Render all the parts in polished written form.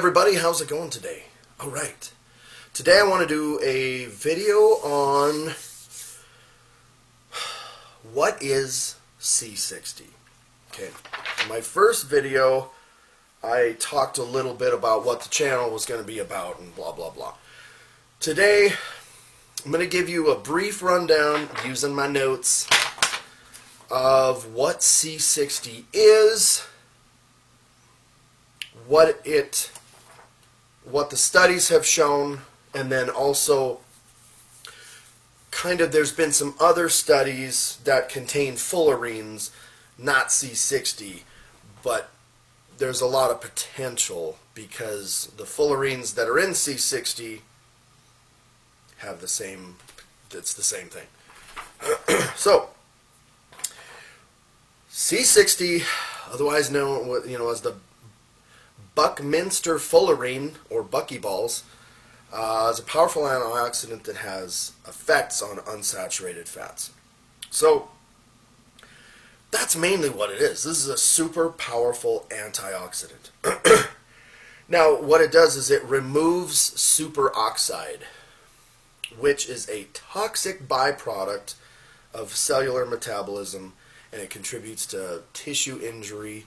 everybody, how's it going today? Alright, today I want to do a video on what is C60. Okay, in my first video I talked a little bit about what the channel was going to be about and blah blah blah. Today I'm going to give you a brief rundown using my notes of what C60 is, what the studies have shown, and then also there's been some other studies that contain fullerenes, not C60, but there's a lot of potential because the fullerenes that are in C60 have it's the same thing. So C60, otherwise known as the Buckminster fullerene, or buckyballs, is a powerful antioxidant that has effects on unsaturated fats. So that's mainly what it is. This is a super powerful antioxidant. Now what it does is it removes superoxide, which is a toxic byproduct of cellular metabolism, and it contributes to tissue injury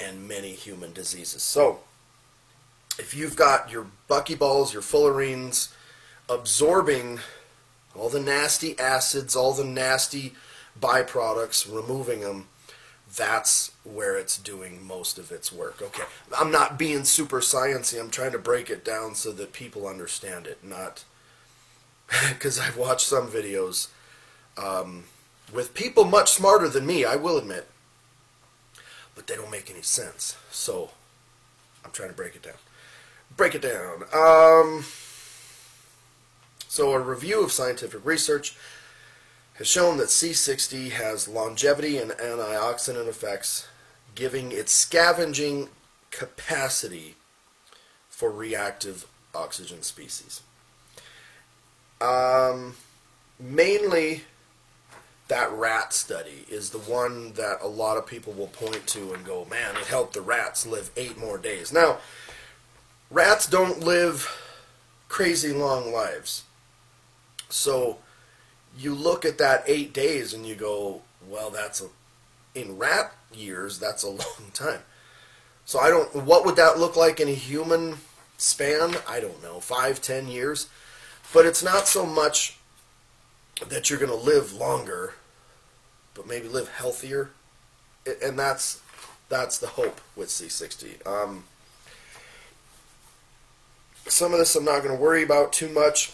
and many human diseases. So if you've got your buckyballs, your fullerenes, absorbing all the nasty acids, all the nasty byproducts, removing them, that's where it's doing most of its work. Okay, I'm not being super sciencey. I'm trying to break it down so that people understand it, not because I've watched some videos with people much smarter than me, I will admit, but they don't make any sense. So I'm trying to break it down. So a review of scientific research has shown that C60 has longevity and antioxidant effects, giving it scavenging capacity for reactive oxygen species. Mainly that rat study is the one that a lot of people will point to and go, man, it helped the rats live 8 more days. Now, rats don't live crazy long lives. So you look at that 8 days and you go, well, in rat years, that's a long time. So what would that look like in a human span? I don't know, 5, 10 years. But it's not so much that you're going to live longer, but maybe live healthier, and that's the hope with C60. Some of this I'm not going to worry about too much.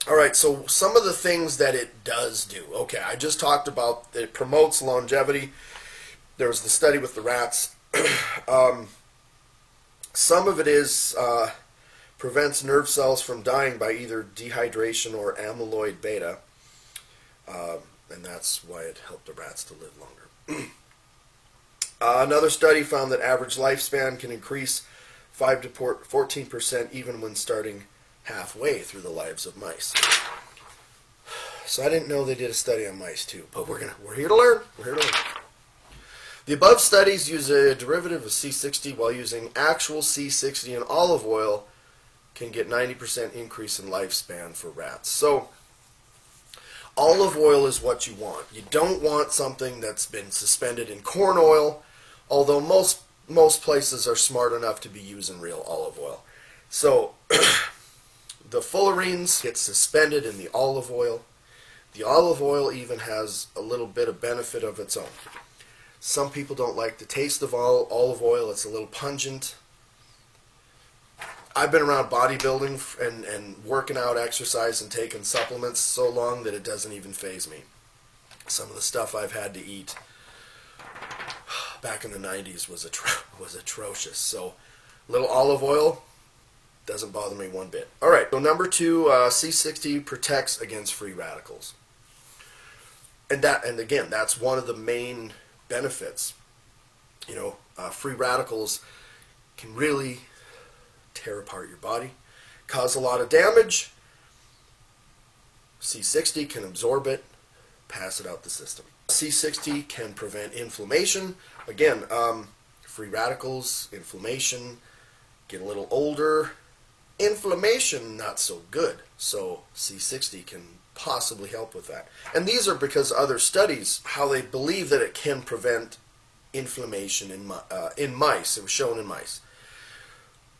Alright, so some of the things that it does do. Okay, I just talked about that it promotes longevity. There was the study with the rats. Some of it is prevents nerve cells from dying by either dehydration or amyloid beta, and that's why it helped the rats to live longer. Another study found that average lifespan can increase 5 to 14% even when starting halfway through the lives of mice. So I didn't know they did a study on mice too, but we're here to learn. We're here to learn. The above studies use a derivative of C60 while using actual C60 and olive oil can get 90% increase in lifespan for rats. So olive oil is what you want. You don't want something that's been suspended in corn oil, although most places are smart enough to be using real olive oil. So the fullerenes get suspended in the olive oil. The olive oil even has a little bit of benefit of its own. Some people don't like the taste of olive oil. It's a little pungent. I've been around bodybuilding and working out, exercise, and taking supplements so long that it doesn't even faze me. Some of the stuff I've had to eat back in the 90s was atrocious. So little olive oil doesn't bother me one bit. Alright, so number 2, C60 protects against free radicals. And again, that's one of the main benefits. Free radicals can really tear apart your body, cause a lot of damage. C60 can absorb it, pass it out the system. C60 can prevent inflammation. Again, free radicals, inflammation, get a little older. Inflammation, not so good. So C60 can possibly help with that. And these are because other studies, how they believe that it can prevent inflammation in mice. It was shown in mice.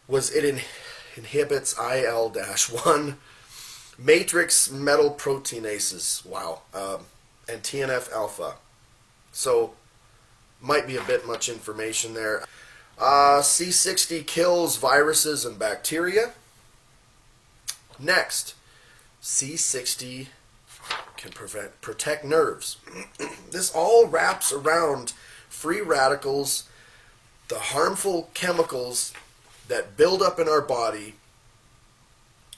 It inhibits IL-1 matrix metal proteinases. Wow. And TNF alpha. So might be a bit much information there. C60 kills viruses and bacteria. Next, C60 can protect nerves. This all wraps around free radicals, the harmful chemicals that build up in our body,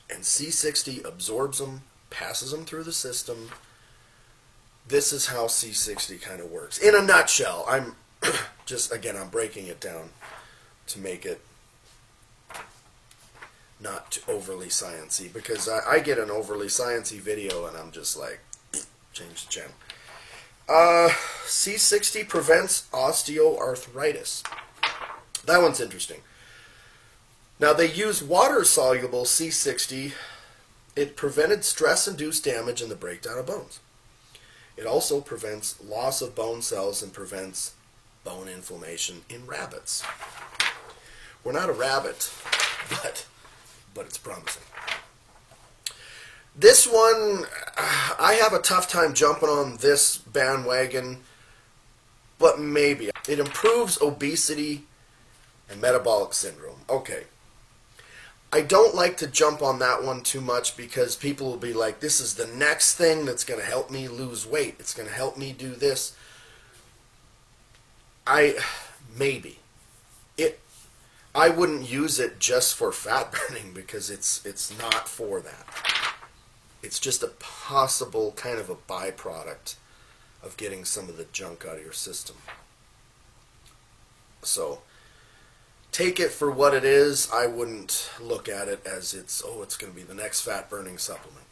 and C60 absorbs them, passes them through the system. This is how C60 kind of works. In a nutshell, I'm breaking it down to make it not overly sciencey, because I get an overly sciencey video and I'm just like, change the channel. C60 prevents osteoarthritis. That one's interesting. Now, they use water-soluble C60. It prevented stress-induced damage and the breakdown of bones. It also prevents loss of bone cells and prevents bone inflammation in rabbits. We're not a rabbit, but it's promising. This one, I have a tough time jumping on this bandwagon, but maybe. It improves obesity and metabolic syndrome. Okay. I don't like to jump on that one too much because people will be like, this is the next thing that's going to help me lose weight. It's going to help me do this. I wouldn't use it just for fat burning because it's not for that. It's just a possible kind of a byproduct of getting some of the junk out of your system. So take it for what it is. I wouldn't look at it as it's going to be the next fat burning supplement.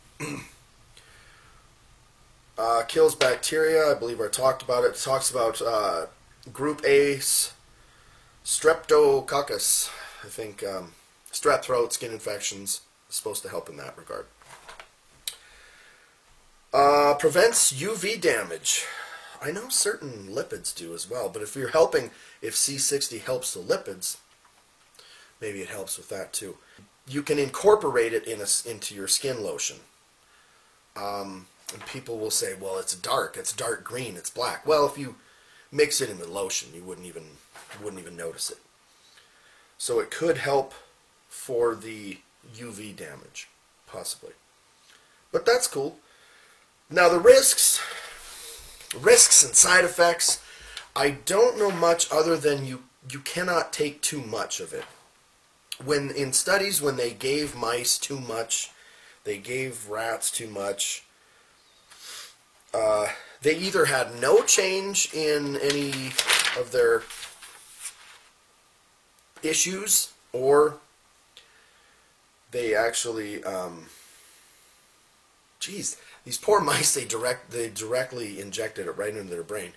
Kills bacteria. I believe I talked about it. It talks about group A Streptococcus. I think strep throat, skin infections is supposed to help in that regard. Prevents UV damage. I know certain lipids do as well, but if C60 helps the lipids, maybe it helps with that too. You can incorporate it into your skin lotion. And people will say, well, it's dark green, it's black. Well, if you mix it in the lotion, you wouldn't even notice it. So it could help for the UV damage, possibly. But that's cool. Now the risks and side effects, I don't know much other than you cannot take too much of it. In studies, when they gave mice too much, they gave rats too much, they either had no change in any of their issues, or they actually, these poor mice, they directly injected it right into their brain.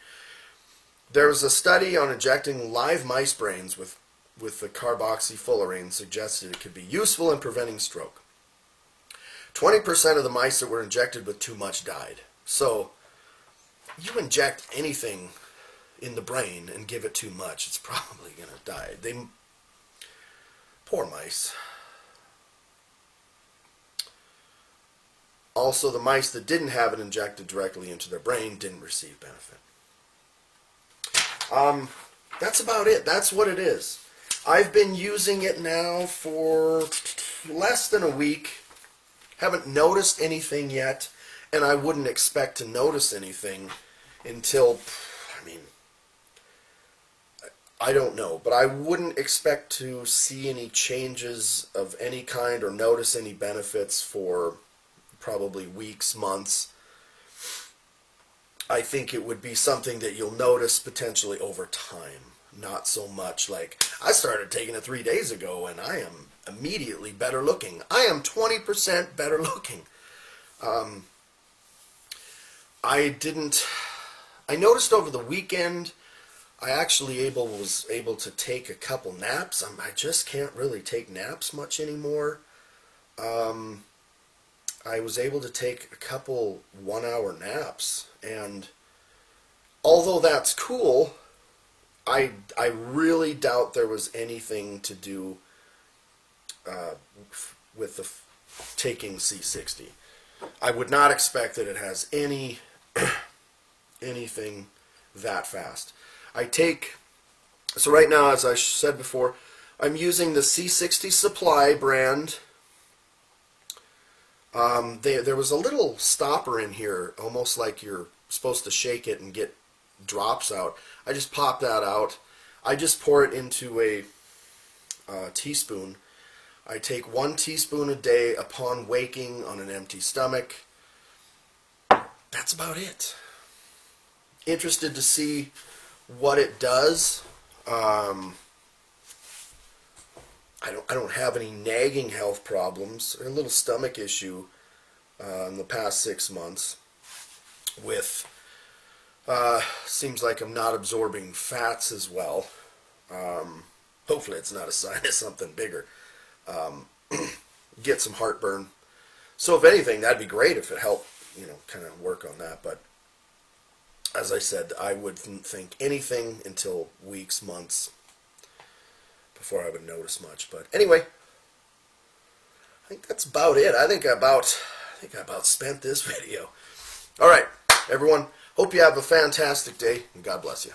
There was a study on injecting live mice brains with the carboxyfullerene suggested it could be useful in preventing stroke. 20% of the mice that were injected with too much died. So you inject anything in the brain and give it too much, it's probably going to die. Poor mice. Also, the mice that didn't have it injected directly into their brain didn't receive benefit. That's about it. That's what it is. I've been using it now for less than a week. Haven't noticed anything yet, and I wouldn't expect to notice anything until, I don't know, but I wouldn't expect to see any changes of any kind or notice any benefits for probably weeks, months. I think it would be something that you'll notice potentially over time. Not so much like, I started taking it 3 days ago and I am immediately better looking. I am 20% better looking. I noticed over the weekend I actually was able to take a couple naps. I just can't really take naps much anymore. I was able to take a couple 1-hour naps, and although that's cool, I really doubt there was anything to do with the taking C60. I would not expect that it has anything that fast. So right now, as I said before, I'm using the C60 Supply brand. There was a little stopper in here, almost like you're supposed to shake it and get drops out. I just pop that out. I just pour it into a teaspoon. I take 1 teaspoon a day upon waking on an empty stomach. That's about it. Interested to see what it does. I don't have any nagging health problems. A little stomach issue in the past 6 months with seems like I'm not absorbing fats as well. Hopefully it's not a sign of something bigger. Get some heartburn. So if anything, that'd be great if it helped, kind of work on that. But as I said, I wouldn't think anything until weeks, months before I would notice much. But anyway, I think that's about it. I think I about spent this video. All right, everyone. Hope you have a fantastic day, and God bless you.